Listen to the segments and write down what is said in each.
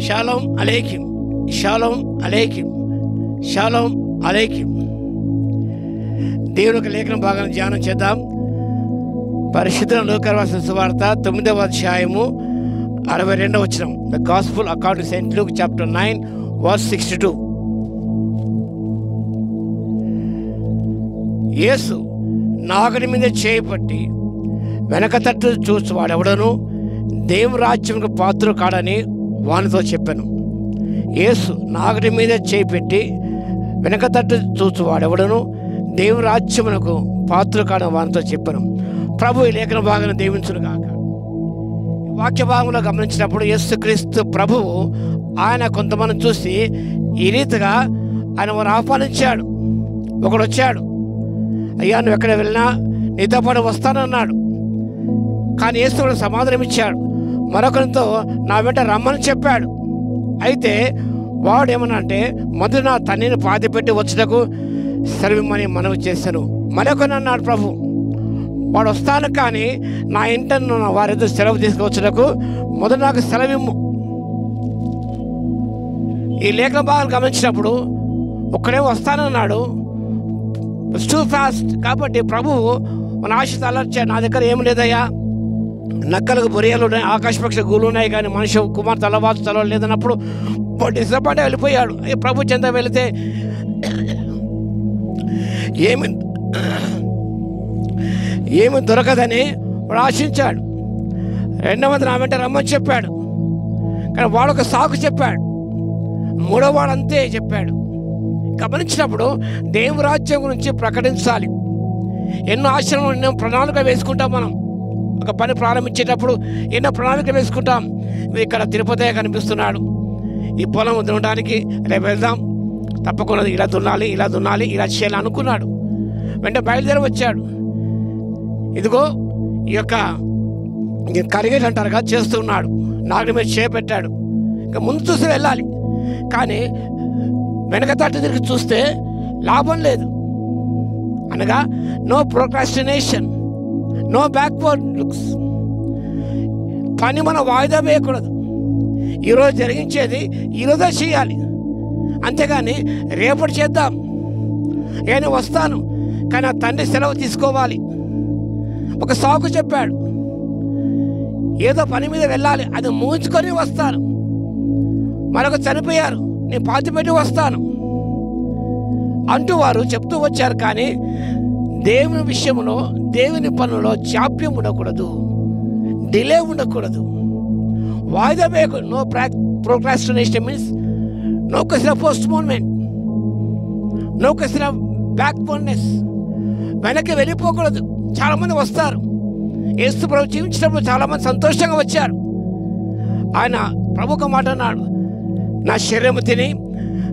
Shalom అలైకిం, షాలోమ్ అలైకిం, షాలోమ్ అలైకిం. దేవుని యొక్క లేఖన భాగాన్ని ధ్యానం చేద్దాం. పరిశుద్ధ లూకా రాసిన సువార్త 9వ అధ్యాయము 62వ వచనం. The gospel according to saint Luke chapter 9 verse 62. Yesu నాగటి మీద చేయబట్టి వెనక తట్టు చూసి వాడెవడను దేవుని రాజ్యంకు పాత్ర కాడని వానితో చెప్పాను. యేసు నాగటి మీద చేపెట్టి వెనక తట్టు చూసి వాడెవడను దేవుని రాజ్యమునకు పాత్ర కాడని వానితో చెప్పాను. ప్రభు ఈ లేఖన భాగాన్ని దీవించును గాక. వాక్య భాగంలో గమనించినప్పుడు యేసుక్రీస్తు ప్రభువు ఆయన కొంతమందిని చూసి ఈ రీతిగా ఆయన వారు ఆహ్వానించాడు. ఒకడు వచ్చాడు, అయ్యా నువ్వు ఎక్కడ వెళ్ళినా నీతో పాటు వస్తానన్నాడు. కానీ యేసు సమాధానం ఇచ్చాడు. మరొకరితో నా వెంట రమ్మని చెప్పాడు. అయితే వాడు ఏమన్నా అంటే, మొదట నా తండ్రిని పాతిపెట్టి వచ్చుటకు సెలవిమ్మని మనవి చేశాను. మరొకరిని అన్నాడు ప్రభు, వాడు వస్తాను కానీ నా ఇంటను వారితో సెలవు తీసుకువచ్చుటకు మొదట నాకు సెలవిమ్ము. ఈ లేఖన భాగాలు గమనించినప్పుడు ఒక్కడే వస్తానన్నాడు, టూ ఫాస్ట్. కాబట్టి ప్రభువు మన ఆశ అలర్చాడు. నా దగ్గర ఏమి లేదయ్యా, నక్కలకు బొరియలు ఉన్నాయి, ఆకాశపక్ష గూళ్ళు ఉన్నాయి, కానీ మనిషి కుమార్ తలవాసు తల లేదన్నప్పుడు డిసప్పాయింట్ వెళ్ళిపోయాడు. ప్రభు చెంత వెళితే ఏమి దొరకదని వాడు ఆశించాడు. రెండవది నా వెంట రమ్మని చెప్పాడు, కానీ వాడు ఒక సాకు చెప్పాడు. మూడో వాడు అంతే చెప్పాడు. గమనించినప్పుడు దేవుని రాజ్యం గురించి ప్రకటించాలి. ఎన్నో ఆశ్రమాలు, ఎన్నో ప్రణాళిక వేసుకుంటాం. మనం ఒక పని ప్రారంభించేటప్పుడు ఎన్నో ప్రణాళిక వేసుకుంటాం. ఇక్కడ తిరుపతి కనిపిస్తున్నాడు, ఈ పొలం దున్నడానికి రేపు వెళ్దాం, తప్పకుండా ఇలా దున్నాలి, ఇలా దున్నాలి, ఇలా చేయాలి అనుకున్నాడు. వెంటనే బయలుదేరి వచ్చాడు. ఇదిగో ఈ యొక్క కరిగేట్ అంటారు కదా, చేస్తున్నాడు. నాగడి మీద చేపెట్టాడు. ఇంకా ముందు చూసి వెళ్ళాలి, కానీ వెనక తట్టు తిరిగి చూస్తే లాభం లేదు. అనగా no procrastination, no backward looks. పని మనం వాయిదా వేయకూడదు. ఈరోజు జరిగించేది ఈరోజే చేయాలి, అంతేగాని రేపటి చేద్దాం, నేను వస్తాను కానీ ఆ తండ్రి సెలవు తీసుకోవాలి. ఒక సాకు చెప్పాడు, ఏదో పని మీద వెళ్ళాలి, అది ముగించుకొని వస్తాను. మరొక చనిపోయారు, నేను పాతిపెట్టి వస్తాను అంటూ వారు చెప్తూ వచ్చారు. కానీ దేవుని విషయంలో, దేవుని పనులో జాప్యం ఉండకూడదు, డిలే ఉండకూడదు, వాయిదా వేయకూడదు. No procrastination means no question of postponement, no question of backwardness. వెనక్కి వెళ్ళిపోకూడదు. చాలామంది వస్తారు. యేసు ప్రభు జీవించినప్పుడు చాలామంది సంతోషంగా వచ్చారు. ఆయన ప్రభు ఒక మాట అన్నాడు, నా శరీరం తిని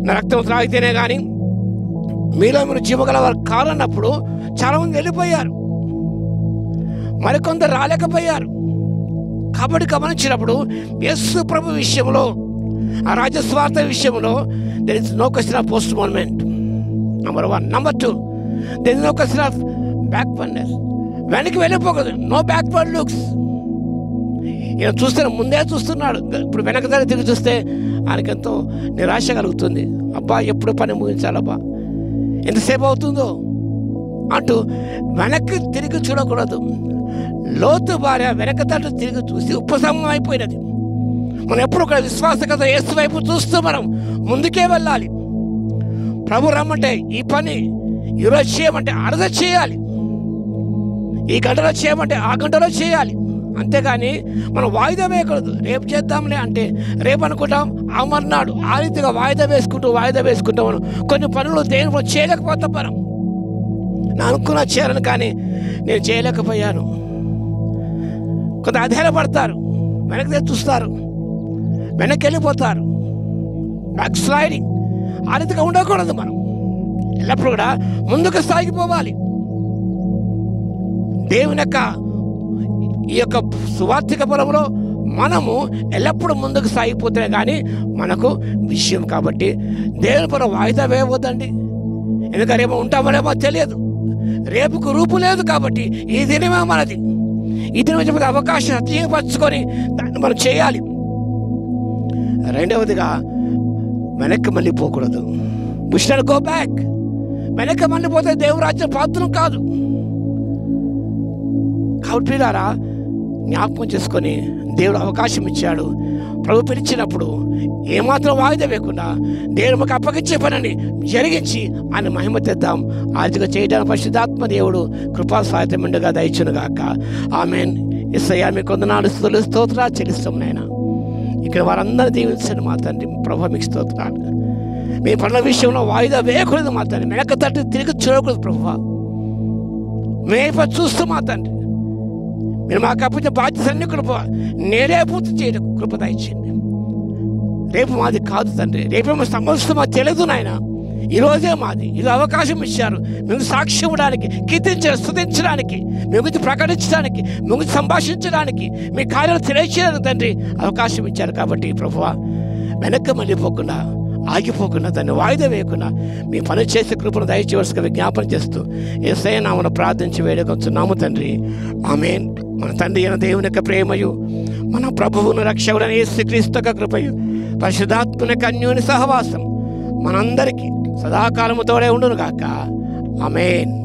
నా రక్తం త్రాగితేనే కానీ మీలో మీరు జీవగలవారు కాలన్నప్పుడు చాలామంది వెళ్ళిపోయారు, మరికొందరు రాలేకపోయారు. కాబట్టి గమనించినప్పుడు యేసు ప్రభు విషయంలో, ఆ రాజ్యస్వార్థ విషయంలో there is no question of postponement, number 1. Number 2, there is no question of backwardness. వెనక్కి వెళ్ళిపోకూడదు, నో బ్యాక్వర్డ్ లుక్స్. ఈయన చూస్తే ముందే చూస్తున్నాడు, ఇప్పుడు వెనక తిరిగి చూస్తే ఆయనకెంతో నిరాశ కలుగుతుంది. అబ్బా ఎప్పుడు పని ముగించాలబ్బా, ఎంతసేపు అవుతుందో అంటూ వెనక్కి తిరిగి చూడకూడదు. లోతు భార్య వెనక తట్టు తిరిగి చూసి ఉపశమనం అయిపోయినది. మనం ఎప్పుడు ఒక విశ్వాసగత యేసు వైపు చూస్తూ మనం ముందుకే వెళ్ళాలి. ప్రభు రమ్మంటే ఈ పని ఈరోజు చేయమంటే అరద చేయాలి, ఈ గంటలో చేయమంటే ఆ గంటలో చేయాలి, అంతేగాని మనం వాయిదా వేయకూడదు. రేపు చేద్దాంలే అంటే రేపు అనుకుంటాం, అమర్నాడు ఆ రీతిగా వాయిదా వేసుకుంటాం. మనం కొన్ని పనులు దేవుడు చేయలేకపోతాం. మనం నేను అనుకున్నా చేయాలని, కానీ నేను చేయలేకపోయాను. కొంత అధైర్యపడతారు, వెనక్కి చూస్తారు, వెనక్కి వెళ్ళిపోతారు, బ్యాక్ స్లైడింగ్. ఆ రీతిగా ఉండకూడదు. మనం ఎల్లప్పుడు కూడా ముందుకు సాగిపోవాలి. దేవుని యొక్క ఈ యొక్క సువార్థిక పొలంలో మనము ఎల్లప్పుడూ ముందుకు సాగిపోతే కానీ మనకు విషయం. కాబట్టి దేవుని పొలం వాయిదా వేయవద్దండి. ఎందుకంటే రేపు ఉంటామనేమో తెలియదు, రేపుకు రూపు లేదు. కాబట్టి ఈ దినమే మనది. ఈ దినం అవకాశం సద్వినియోగపరచుకొని దాన్ని మనం చేయాలి. రెండవదిగా వెనక్కి మళ్ళీ పోకూడదు. We should go back. వెనక్కి మళ్ళీ పోతే దేవుని రాజ్యం పాత్రం కాదు. కాబట్టి ప్రియులారా, జ్ఞాపకం చేసుకొని దేవుడు అవకాశం ఇచ్చాడు. ప్రభు పిలిచినప్పుడు ఏమాత్రం వాయిదా వేయకుండా దేవుడు మాకు అప్పగించే పనిని జరిగించి ఆయన మహిమ తెద్దాం. ఆర్థిక చేయడానికి పరిశుద్ధాత్మ దేవుడు కృపా సహాయతమెండుగా దయచునుగాక. ఆమేన్. యేసయ్యా మీకు వందనాలు, స్తుతులు, స్తోత్రాలు చెల్లిస్తాం నాయన. ఇక్కడ వారందరూ దీవించండి మా తండ్రి. ప్రభు మీకు స్తోత్రాలు. మీ పనుల విషయంలో వాయిదా వేయకూడదు మా తండ్రి. వెనక తట్టు తిరిగి చూడకూడదు ప్రభువా. మేప చూస్తూ మా తండ్రి మీరు మాకు అప్పగించిన బాధ్యతలన్నీ కృప నేనే పూర్తి చేయడం కృప దయచేయండి. రేపు మాది కాదు తండ్రి. రేపేమో సమస్య మాకు తెలియదు నాయన. ఈరోజే మాది. ఇది అవకాశం ఇచ్చారు మేము సాక్ష్యం ఇవ్వడానికి, కీర్తించడానికి, స్తుతించడానికి, మీ గురించి ప్రకటించడానికి, మీ గురించి సంభాషించడానికి, మీ కార్యాలు తెలియచేయడానికి తండ్రి అవకాశం ఇచ్చారు. కాబట్టి ప్రభువా వెనక్కి మళ్ళీ పోకుండా, ఆగిపోకుండా, దాన్ని వాయిదా వేయకుండా మీ పని చేసే కృపను దయచేయవలసిగా విజ్ఞాపన చేస్తూ యేసయ్య నామమున ప్రార్థించి వేడుకొంచున్నాము తండ్రి. ఆమేన్. మన తండ్రి అయిన దేవుని యొక్క ప్రేమయు, మన ప్రభువును రక్షకుడైన యేసుక్రీస్తు యొక్క కృపయు, పరిశుద్ధాత్మని అన్యోన్య సహవాసం మనందరికీ సదాకాలము తోడే ఉండును గాక. ఆమేన్.